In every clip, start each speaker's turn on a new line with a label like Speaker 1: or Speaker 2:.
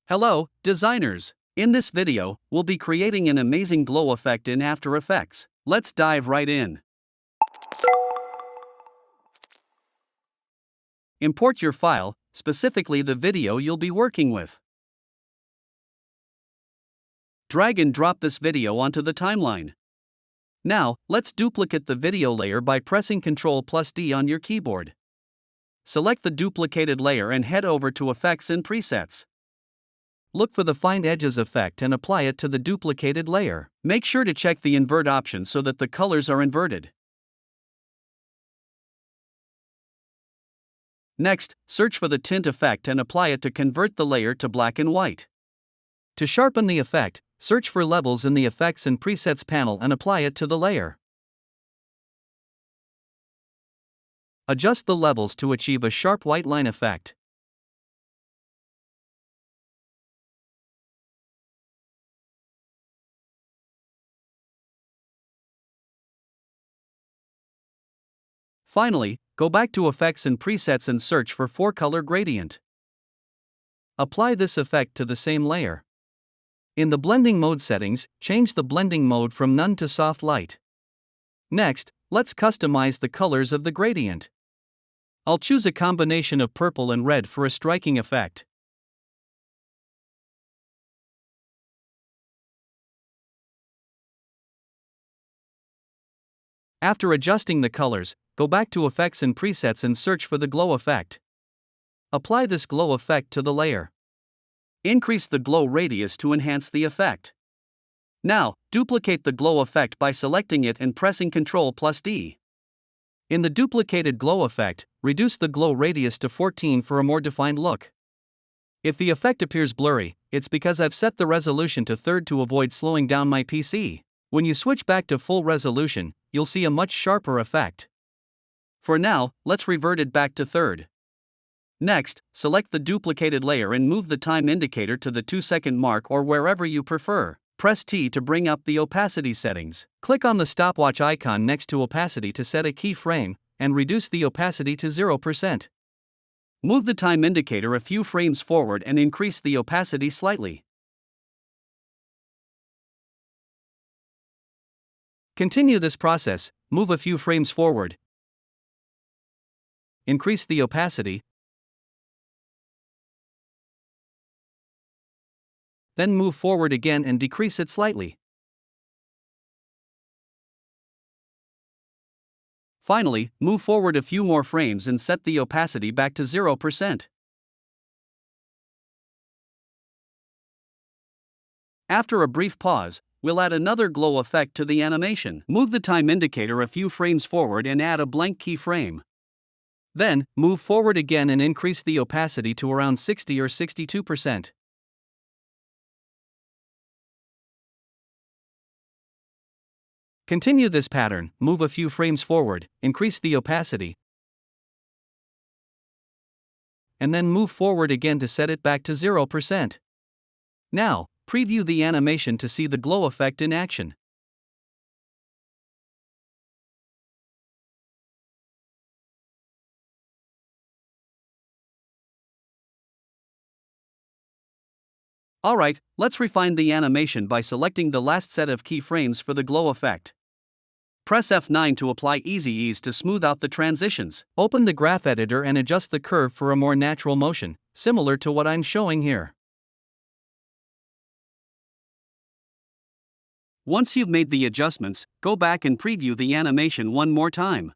Speaker 1: Hello, designers! In this video, we'll be creating an amazing glow effect in After Effects. Let's dive right in. Import your file, specifically the video you'll be working with. Drag and drop this video onto the timeline. Now, let's duplicate the video layer by pressing Ctrl+D on your keyboard. Select the duplicated layer and head over to Effects and Presets. Look for the Find Edges effect and apply it to the duplicated layer. Make sure to check the invert option so that the colors are inverted. Next, search for the Tint effect and apply it to convert the layer to black and white. To sharpen the effect, search for Levels in the Effects and Presets panel and apply it to the layer. Adjust the levels to achieve a sharp white line effect. Finally, go back to Effects and Presets and search for 4-Color Gradient. Apply this effect to the same layer. In the blending mode settings, change the blending mode from none to soft light. Next, let's customize the colors of the gradient. I'll choose a combination of purple and red for a striking effect. After adjusting the colors, go back to Effects and Presets and search for the glow effect. Apply this glow effect to the layer. Increase the glow radius to enhance the effect. Now, duplicate the glow effect by selecting it and pressing Ctrl+D. In the duplicated glow effect, reduce the glow radius to 14 for a more defined look. If the effect appears blurry, it's because I've set the resolution to third to avoid slowing down my PC. When you switch back to full resolution, you'll see a much sharper effect. For now, let's revert it back to third. Next, select the duplicated layer and move the time indicator to the 2-second mark or wherever you prefer. Press T to bring up the opacity settings. Click on the stopwatch icon next to opacity to set a keyframe, and reduce the opacity to 0%. Move the time indicator a few frames forward and increase the opacity slightly. Continue this process, move a few frames forward. Increase the opacity. Then move forward again and decrease it slightly. Finally, move forward a few more frames and set the opacity back to 0%. After a brief pause, we'll add another glow effect to the animation. Move the time indicator a few frames forward and add a blank keyframe. Then, move forward again and increase the opacity to around 60 or 62%. Continue this pattern, move a few frames forward, increase the opacity, and then move forward again to set it back to 0%. Now, preview the animation to see the glow effect in action. Alright, let's refine the animation by selecting the last set of keyframes for the glow effect. Press F9 to apply Easy Ease to smooth out the transitions. Open the graph editor and adjust the curve for a more natural motion, similar to what I'm showing here. Once you've made the adjustments, go back and preview the animation one more time.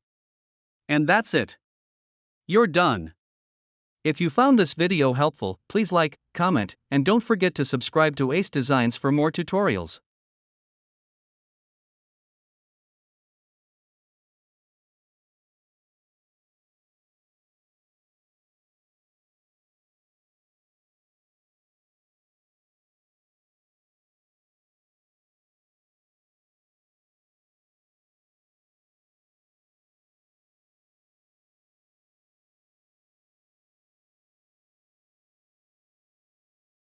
Speaker 1: And that's it. You're done. If you found this video helpful, please like, comment, and don't forget to subscribe to Ace Designs for more tutorials.